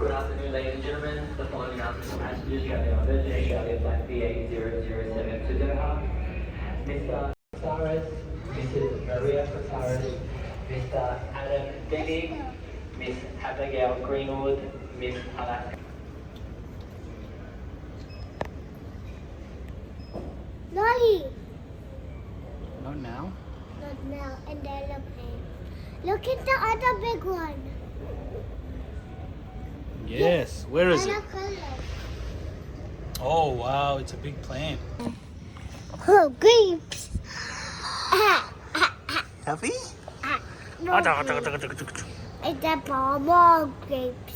Good afternoon, ladies and gentlemen. The following announcement passengers traveling on Virgin Australia Flight BA007 to Doha. Mr. Saras, Mrs. Maria Fataras, Mr. Adam Diggy, Miss Abigail Greenwood, Miss Alaska. Lolly! Not now. Not now, and the aeroplane. Look at the other big one. Yes. Where is it? Other color. Oh wow, it's a big plane. Oh, grapes. Happy? No, it's a palm of grapes.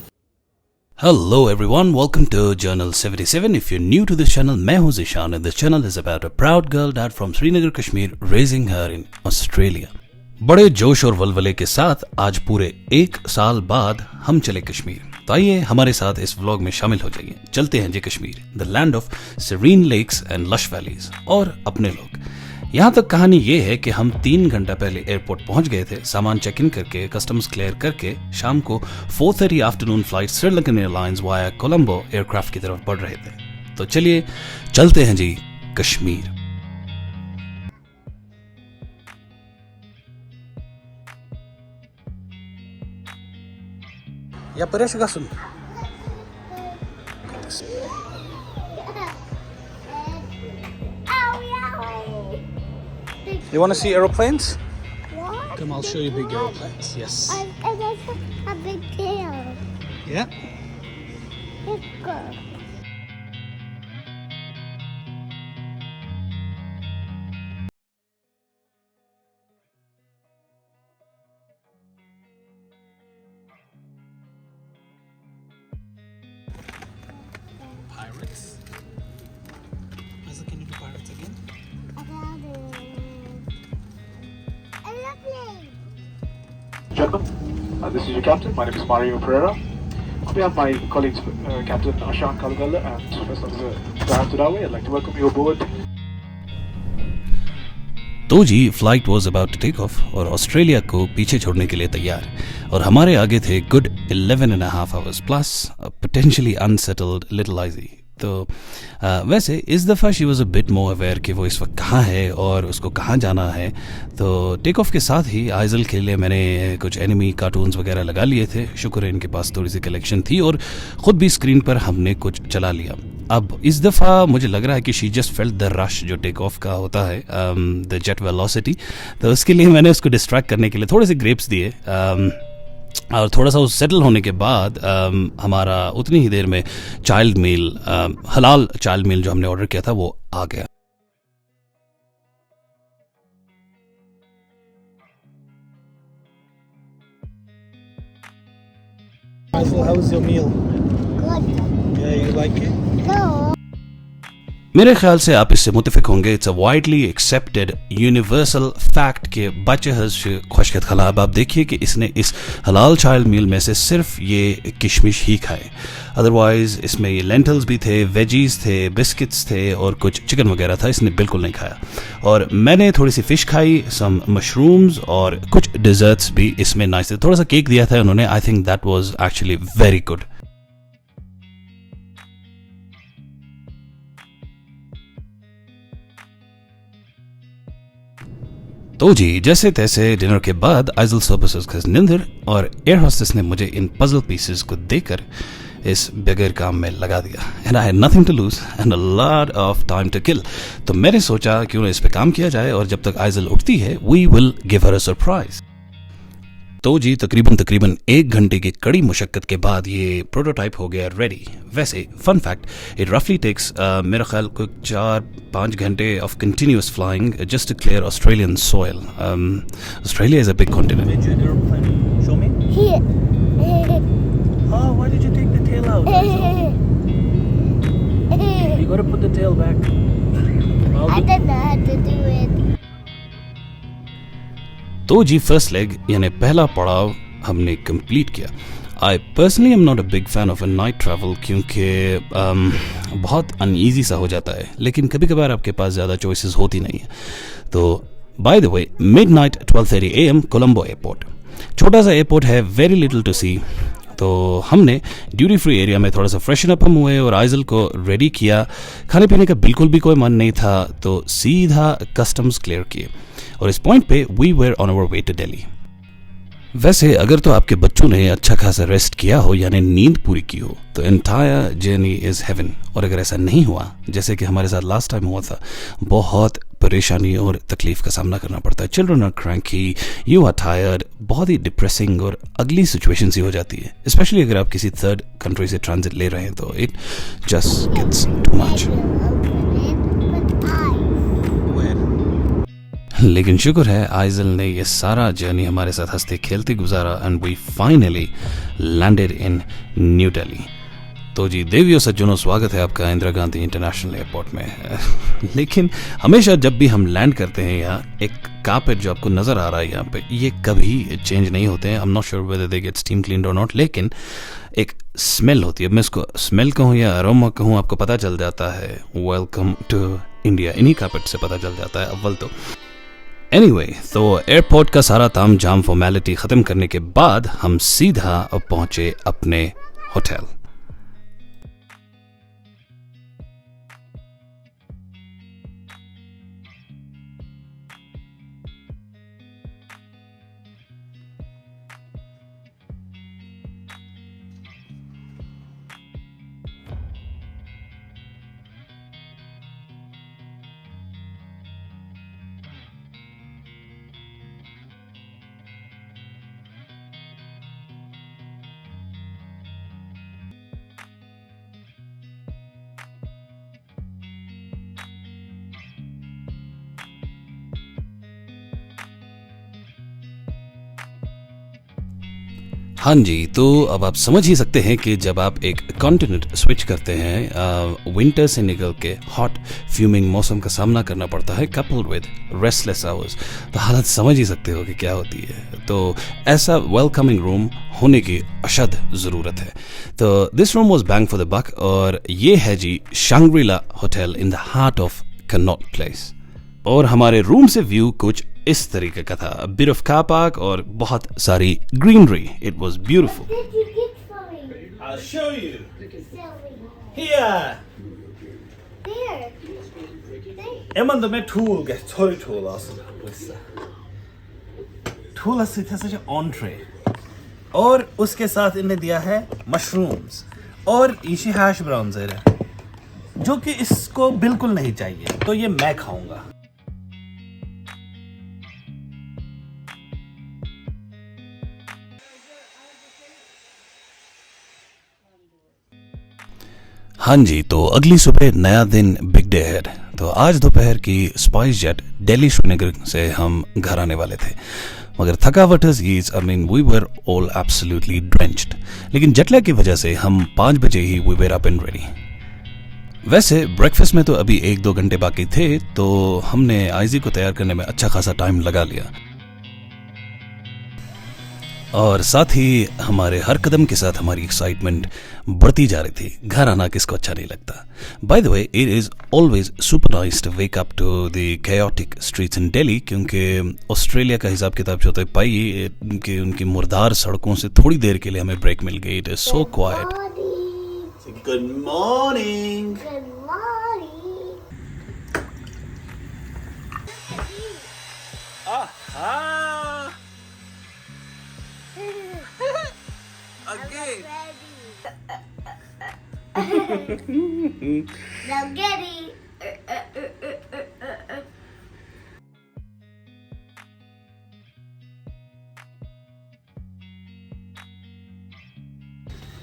Hello everyone, welcome to Journal 77. If you're new to this channel, मैं हूं Zishan and this channel is about a proud girl dad from Srinagar, Kashmir raising her in Australia. बड़े जोश और वलवले के साथ आज पूरे 1 साल बाद हम चले कश्मीर। तो आइए हमारे साथ इस व्लॉग में शामिल हो जाइए। चलते हैं जी Kashmir, the land of serene lakes and lush valleys और अपने लोग। यहाँ तक कहानी ये है कि हम 3 घंटा पहले एयरपोर्ट पहुंच गए थे, सामान चेक इन करके कस्टम्स क्लियर करके शाम को 4:30 afternoon flight Sri Lankan airlines via Colombo aircraft की तरफ बढ़ रहे थे। तो चलिए चलते हैं जी कश्मीर। या परेश का सुन You want to see aeroplanes? What? Come, I'll show you big aeroplanes. Yes. And there's a big tail. Yeah. Let's go. Pirates. Can you do pirates again? Aeroplane. Gentlemen, this is your captain. My name is Mario Pereira. On behalf of my colleagues, Captain Ashan Kalugalla and First Officer Darren Tudawe, I'd like to welcome you aboard. तो जी flight was about to take off और Australia को पीछे छोड़ने के लिए तैयार और हमारे आगे थे good 11.5 hours plus potentially unsettled little IG. तो वैसे इस दफ़ा she was a bit more aware कि वो इस वक्त कहाँ है और उसको कहाँ जाना है। तो टेक ऑफ के साथ ही आइजल के लिए मैंने कुछ एनिमी कार्टून्स वगैरह लगा लिए थे। शुक्र है इनके पास थोड़ी सी कलेक्शन थी और ख़ुद भी स्क्रीन पर हमने कुछ चला लिया। अब इस दफ़ा मुझे लग रहा है कि she just felt the rush जो टेक ऑफ का होता है, द जेट वेलोसिटी। तो उसके लिए मैंने उसको डिस्ट्रैक्ट करने के लिए थोड़े से ग्रेप्स दिए और थोड़ा सा सेटल होने के बाद हमारा उतनी ही देर में चाइल्ड मील, हलाल चाइल्ड मील जो हमने ऑर्डर किया था वो आ गया। How was your meal? Good. Yeah, you like it? No. मेरे ख्याल से आप इससे मुतफिक होंगे, it's a widely accepted universal fact के बच्चे हज खुशकत खला। अब आप देखिए कि इसने इस हलाल चाइल्ड मील में से सिर्फ ये किशमिश ही खाए, अदरवाइज इसमें ये लेंटल्स भी थे, वेजीज थे, बिस्किट्स थे और कुछ चिकन वगैरह था, इसने बिल्कुल नहीं खाया। और मैंने थोड़ी सी फ़िश खाई, सम मशरूम्स और कुछ डिज़र्ट्स भी इसमें नाइस थे। थोड़ा सा केक दिया था उन्होंने, I think that was actually very good. तो जी जैसे तैसे डिनर के बाद आइजल सर्विसेज का निंदर और एयर होस्टेस ने मुझे इन पजल पीसेस को देकर इस बगैर काम में लगा दिया। And I had nothing to lose and a lot of time to kill. तो मैंने सोचा क्यों ना इस पे काम किया जाए और जब तक आइजल उठती है we will give her a surprise. तो जी तकरीबन 1 घंटे की कड़ी मुशक्कत के बाद ये प्रोटोटाइप हो गया रेडी। वैसे फन फैक्ट, इट रफली टेक्स मेरा ख्याल को 4-5 घंटे of continuous flying just to clear Australian soil. Australia is a big continent. Did you aeroplane? Show me. Here. Oh, why did you take the tail out? You gotta put the tail back. I don't know how to do it. तो जी first leg यानी पहला पड़ाव हमने complete किया। I personally am not a big fan of a night travel क्योंकि बहुत uneasy सा हो जाता है, लेकिन कभी कभार आपके पास ज़्यादा चॉइसेस होती नहीं है। तो bye the way midnight 12:30 AM Colombo airport, छोटा सा एयरपोर्ट है, वेरी लिटिल टू सी, तो हमने ड्यूटी फ्री एरिया में थोड़ा सा फ्रेशन अप हम हुए और आइजल को रेडी किया। खाने पीने का बिल्कुल भी कोई मन नहीं था, तो सीधा कस्टम्स क्लियर किए और इस पॉइंट पे we were on our way to Delhi. वैसे अगर तो आपके बच्चों ने अच्छा खासा रेस्ट किया हो यानी नींद पूरी की हो तो एंटायर जर्नी इज हेवन, और अगर ऐसा नहीं हुआ जैसे कि हमारे साथ लास्ट टाइम हुआ था, बहुत परेशानी और तकलीफ का सामना करना पड़ता है। Children are cranky, you are tired, बहुत ही डिप्रेसिंग और अगली सिचुएशन सी हो जाती है, स्पेशली अगर आप किसी थर्ड कंट्री से ट्रांजिट ले रहे हैं तो it just gets too much. लेकिन शुक्र है आइजल ने ये सारा जर्नी हमारे साथ हंसते खेलते गुजारा and we finally landed in New Delhi. तो जी देवियों सज्जनों, स्वागत है आपका इंदिरा गांधी इंटरनेशनल एयरपोर्ट में। लेकिन हमेशा जब भी हम लैंड करते हैं यहाँ, एक कारपेट जो आपको नज़र आ रहा है यहाँ पे, ये कभी चेंज नहीं होते हैं। I am not sure whether they get steam cleaned और नॉट, लेकिन एक स्मेल होती है। मैं इसको स्मेल कहूँ या अरोमा कहूँ, आपको पता चल जाता है वेलकम टू इंडिया, इन्हीं कारपेट से पता चल जाता है अव्वल तो। एनीवे, तो एयरपोर्ट का सारा ताम जाम फॉर्मेलिटी ख़त्म करने के बाद हम सीधा पहुंचे अपने होटल। हाँ जी, तो अब आप समझ ही सकते हैं कि जब आप एक कॉन्टिनेंट स्विच करते हैं, विंटर से निकल के हॉट फ्यूमिंग मौसम का सामना करना पड़ता है कपल्ड विद रेस्टलेस आवर्स, तो हालत समझ ही सकते हो कि क्या होती है। तो ऐसा वेलकमिंग रूम होने की अशद ज़रूरत है। तो this room was bang for the buck, और ये है जी Shangri-La hotel in the heart of Connaught Place. और हमारे रूम से व्यू कुछ इस तरीके का था, a bit of car park और बहुत सारी greenery. It was beautiful. I'll show you. Silly. Here. There. Eman da med tool get toy tool aslında. Tool asıl such entree. और उसके साथ इन्हें दिया है मशरूम्स और इसी हैश ब्राउन्स है, जो कि इसको बिल्कुल नहीं चाहिए, तो ये मैं खाऊंगा। हाँ जी, तो अगली सुबह नया दिन, बिग डे है। तो आज दोपहर की स्पाइस जेट दिल्ली श्रीनगर से हम घर आने वाले थे, मगर थकावट I mean we were all absolutely drenched. लेकिन जेटलैग की वजह से हम 5 बजे ही we were up and ready. वैसे ब्रेकफास्ट में तो अभी 1-2 घंटे बाकी थे, तो हमने आइजी को तैयार करने में अच्छा खासा टाइम लगा लिया, और साथ ही हमारे हर कदम के साथ हमारी एक्साइटमेंट बढ़ती जा रही थी। घर आना किसको अच्छा नहीं लगता। By the way, it is always super nice to wake up to the chaotic streets in Delhi, क्योंकि ऑस्ट्रेलिया का हिसाब किताब जो होता है पाई कि उनकी मुर्दार सड़कों से थोड़ी देर के लिए हमें ब्रेक मिल गई। It is so quite. Good morning. Good morning. Aha. Again. Now get it.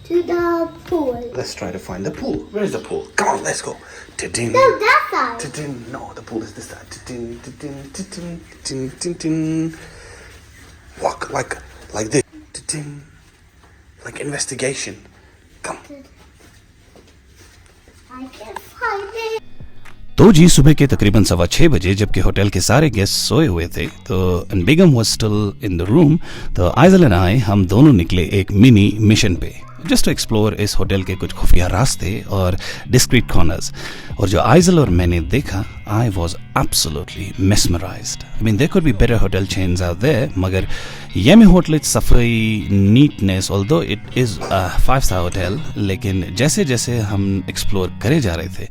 To the pool. Let's try to find the pool. Where's the pool? Come on, let's go. Ta-ding. No, that side. Ta-ding. No, the pool is this side. Ta-ding, ta-ding, ta-ding, ta-ding, ta-ding. Walk like this. Ta-ding. Like investigation. Come. I can't find it. तो जी सुबह के तकरीबन 6:15 बजे, जबकि hotel के सारे guest सोए हुए थे, तो बेगम was still in the room, तो आइजल एंड आई हम दोनों निकले एक मिनी मिशन पे। जस्ट टू एक्सप्लोर इस होटल के कुछ खुफिया रास्ते और डिस्क्रीट कॉर्नर्स। और जो आइजल और मैंने देखा, I was absolutely mesmerised. I mean there could be better hotel chains out there, मगर येमी होटल सफाई, neatness, although it is 5-star hotel, लेकिन जैसे जैसे हम एक्सप्लोर करे जा रहे थे,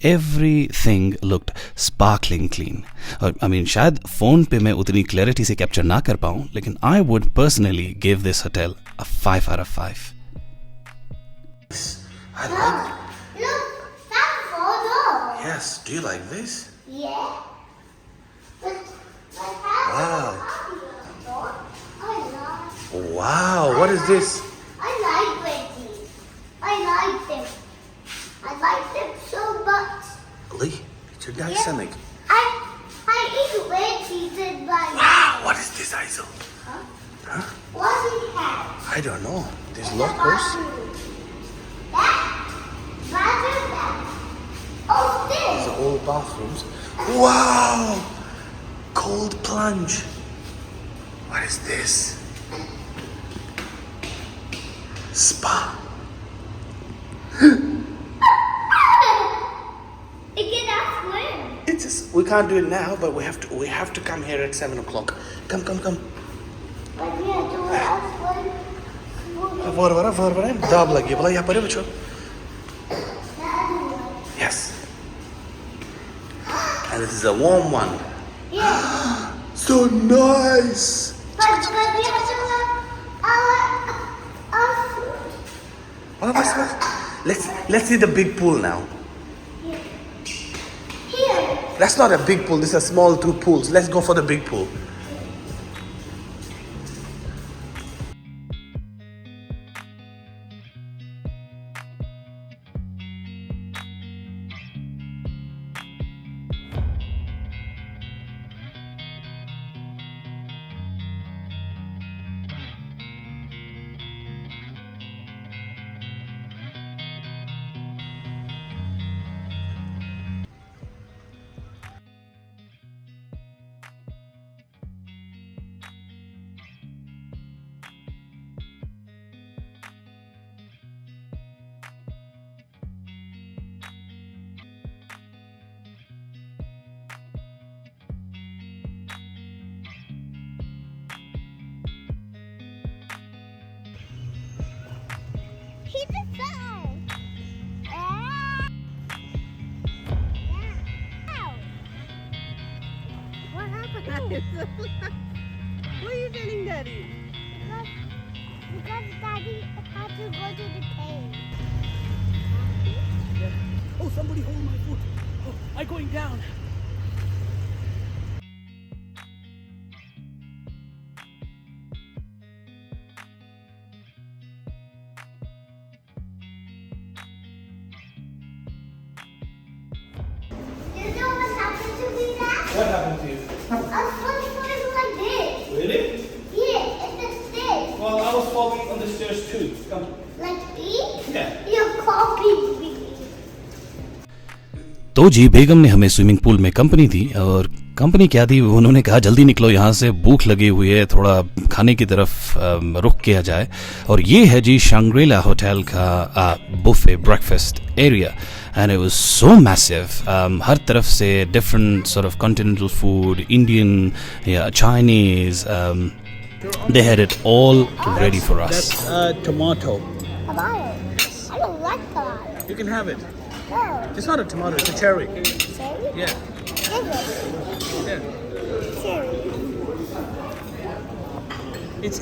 एवरीथिंग लुक्ड स्पार्कलिंग क्लीन। और आई मीन शायद फ़ोन पे मैं उतनी क्लैरिटी से कैप्चर ना कर पाऊँ, लेकिन I would personally give this hotel a 5 out of 5. I like. Look, that's photo. Yes. Do you like this? Yeah. Wow. I like. Wow. What is this? I like veggies. I like them. I like them so much. Lee, it's your dad's stomach. I eat veggies in my Wow. What is this, Aisel? What is that? I don't know. These lockers. Oh, this. These are all bathrooms. Wow. Cold plunge. What is this? Spa. It can swim. It's just, we can't do it now, but we have to come here at 7 o'clock. Come. But yeah, do it swim. Var. Dab lagi. Bala यहाँ पर है बच्चों. Yes. And this is a warm one. Yeah. So nice. But we have to have food. Bas. Let's see the big pool now. Here. That's not a big pool. This is a small 2 pools. Let's go for the big pool. He's a fan. What happened? What are you telling Daddy? Because Daddy had to go to the cave. Oh, somebody hold my foot. Oh, I'm going down. You know what happened to me now? What happened to you? I was falling like this. Really? Yeah, it's the stairs. Well, I was falling on the stairs too. Come. Like me? Yeah. You're copying me. तो जी बेगम ने हमें swimming pool में company दी, और company क्या दी, उन्होंने कहा जल्दी निकलो यहाँ से, भूख लगी हुई है, थोड़ा खाने की तरफ रुख किया जाए। और ये है जी शंग्रीला होटल का buffet breakfast area, and it was so massive. हर तरफ से different sort of continental food, Indian या Chinese, they had it all ready for us. That's tomato. Tomato. I don't like tomato. You can have it. No. It's not a tomato. It's a cherry. Cherry? Yeah. Give it. Yeah. Cherry. It's.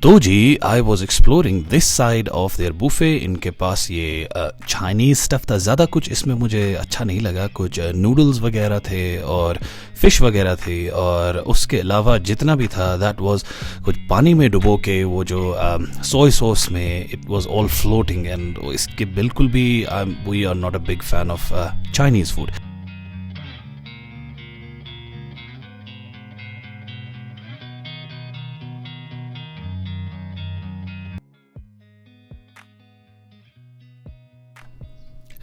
तो जी I was exploring this side of their buffet. इनके पास ये Chinese stuff था, ज़्यादा कुछ इसमें मुझे अच्छा नहीं लगा। कुछ नूडल्स वगैरह थे और फ़िश वगैरह थी, और उसके अलावा जितना भी था दैट वाज कुछ पानी में डुबो के, वो जो सोया सॉस में, it was all floating. And इसके बिल्कुल भी we are not a big fan of Chinese food.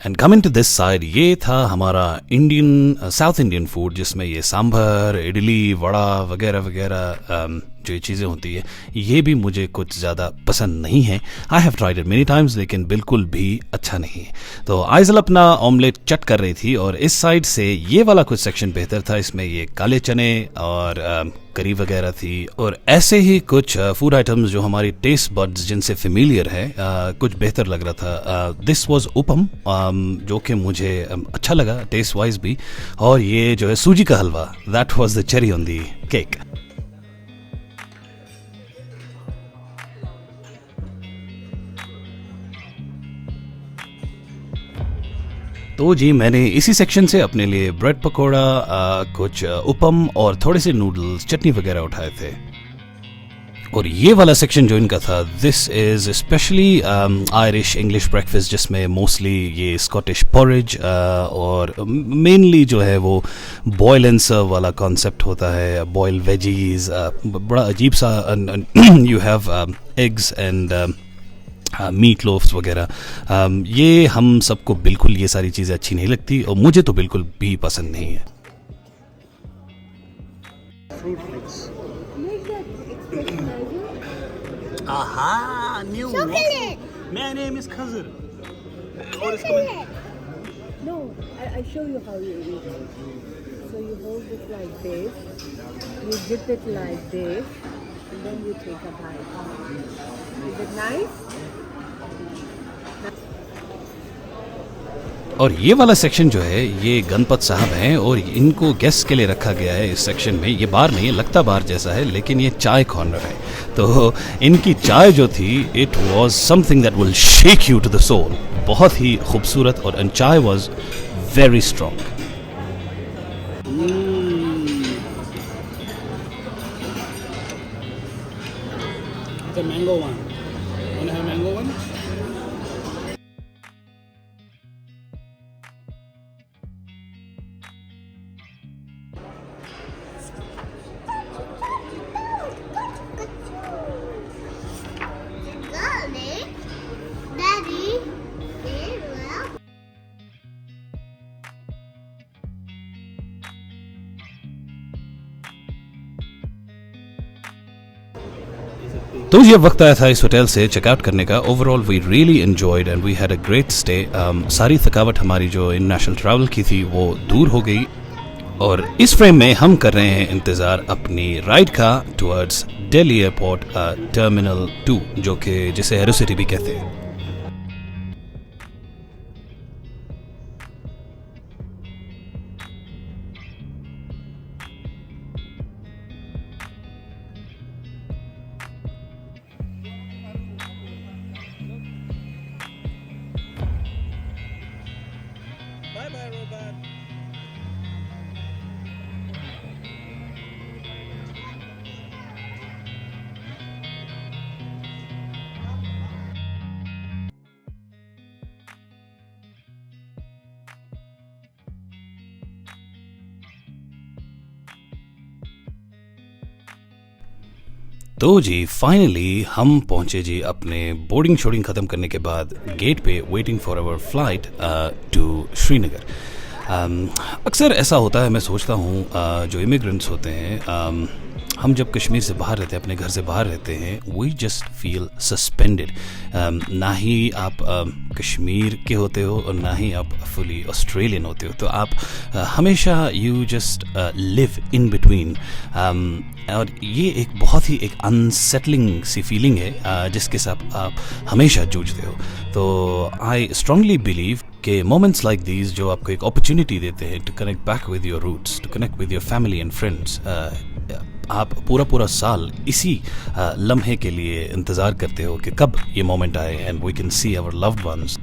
And coming to this side, ये था हमारा इंडियन साउथ इंडियन फूड, जिसमें ये सांभर, इडली, वड़ा वगैरह वगैरह जो ये चीज़ें होती है ये भी मुझे कुछ ज़्यादा पसंद नहीं है. I have tried it many times, लेकिन बिल्कुल भी अच्छा नहीं है. तो आइजल अपना ऑमलेट चट कर रही थी और इस साइड से ये वाला कुछ सेक्शन बेहतर था. इसमें ये काले चने और करी वगैरह थी और ऐसे ही कुछ फूड आइटम्स जो हमारी टेस्ट बड्स जिनसे फेमिलियर है कुछ बेहतर लग रहा था. दिस वाज उपम, जो कि मुझे अच्छा लगा टेस्ट वाइज भी. और ये जो है सूजी का हलवा, that was the cherry on the cake. तो जी मैंने इसी सेक्शन से अपने लिए ब्रेड पकौड़ा, कुछ उपम और थोड़े से नूडल्स, चटनी वगैरह उठाए थे. और ये वाला सेक्शन जो इनका था, this is specially Irish English breakfast, जिसमें मोस्टली ये स्कॉटिश पॉरेज और मेनली जो है वो बॉयल एंड सर्व वाला कॉन्सेप्ट होता है. बॉयल वेजीज, बड़ा अजीब सा. You have eggs and meat loafs वगैरह. ये हम सबको बिल्कुल ये सारी चीज़ें अच्छी नहीं लगती और मुझे तो बिल्कुल भी पसंद नहीं है. Aha, new. Chocolate. My name is Khazir. No, I show you how you eat it. So you hold it like this, you dip it like this, and then you take a bite. Is it nice? और ये वाला section जो है ये गणपत साहब हैं और इनको गेस्ट के लिए रखा गया है. इस सेक्शन में ये बार नहीं है, लगता बार जैसा है, लेकिन ये चाय कॉर्नर है. तो इनकी चाय जो थी, it was something that will shake you to the soul. बहुत ही खूबसूरत और chai was very strong. The mango one. Wanna have mango one? Darling, Daddy, well. तो ये वक्त आया था इस होटल से चेकआउट करने का. Overall we really enjoyed and we had a great stay. सारी थकावट हमारी जो इंटरनेशनल ट्रैवल की थी वो दूर हो गई और इस फ्रेम में हम कर रहे हैं इंतज़ार अपनी राइड का टुवर्ड्स दिल्ली एयरपोर्ट टर्मिनल 2, जो कि जिसे एरो सिटी भी कहते हैं. तो जी फाइनली हम पहुंचे जी अपने बोर्डिंग शोर्डिंग ख़त्म करने के बाद गेट पे, waiting for our flight to Srinagar. अक्सर ऐसा होता है, मैं सोचता हूँ जो इमिग्रेंट्स होते हैं, हम जब कश्मीर से बाहर रहते हैं, अपने घर से बाहर रहते हैं, वी जस्ट फील सस्पेंडेड. ना ही आप कश्मीर के होते हो और ना ही आप फुली ऑस्ट्रेलियन होते हो. तो आप हमेशा you just live in between. और ये एक बहुत ही एक अनसेटलिंग सी फीलिंग है जिसके साथ आप हमेशा जूझते हो. तो आई स्ट्रांगली बिलीव कि मोमेंट्स लाइक दीज जो आपको एक अपॉर्चुनिटी देते हैं to connect back with your roots, to connect with your family and friends. आप पूरा साल इसी लम्हे के लिए इंतज़ार करते हो कि कब ये मोमेंट आए and we can see our loved ones.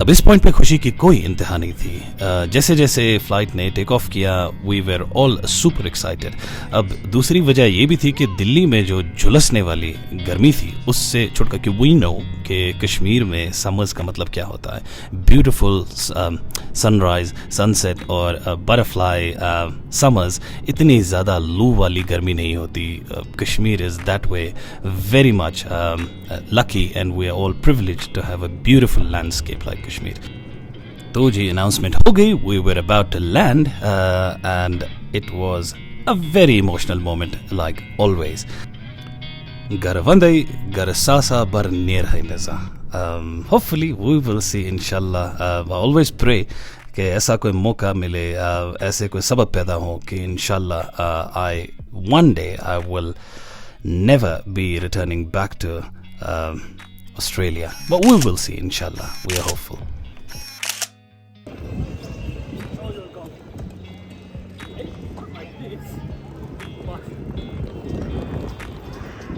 अब इस पॉइंट पे खुशी की कोई इंतहा नहीं थी. जैसे जैसे फ्लाइट ने टेक ऑफ किया, we were all super excited. अब दूसरी वजह ये भी थी कि दिल्ली में जो झुलसने वाली गर्मी थी उससे छुटकारा, कि वी नो कि कश्मीर में समर्स का मतलब क्या होता है. ब्यूटीफुल सनराइज, सनसेट और बटरफ्लाई समर्स. इतनी ज़्यादा लू वाली गर्मी नहीं होती. Kashmir is that way very much lucky and we are all privileged to have a beautiful landscape like Kashmir. तो जी अनाउंसमेंट हो गई, we were about to land and it was a very emotional moment like always. Garavandai, Garasasa bar near Haineza. Hopefully, we will see, inshallah. I always pray कि ऐसा कोई मौका मिले, ऐसे कोई सबब पैदा हो कि इंशाल्लाह one day I will never be returning back to Australia. But we will see, inshallah. We are hopeful.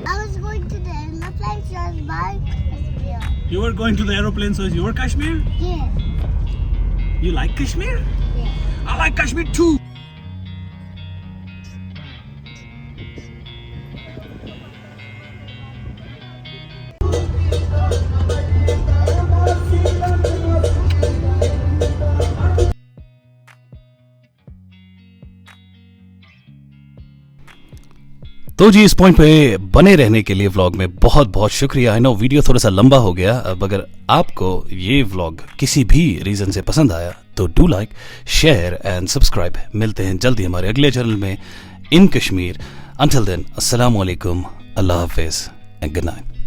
I was going to the airplane, so I was buying Kashmir. You were going to the aeroplane, so it's your Kashmir? Yeah. You like Kashmir? Yeah. I like Kashmir too. तो जी इस point पे बने रहने के लिए vlog में बहुत बहुत शुक्रिया। आई नो वीडियो थोड़ा सा लंबा हो गया। अब अगर आपको ये व्लॉग किसी भी रीजन से पसंद आया तो do like, share and subscribe. मिलते हैं जल्दी हमारे अगले चैनल में इन कश्मीर। अंटिल देन, अस्सलाम वालेकुम, अल्लाह हाफिज एंड गुड नाइट।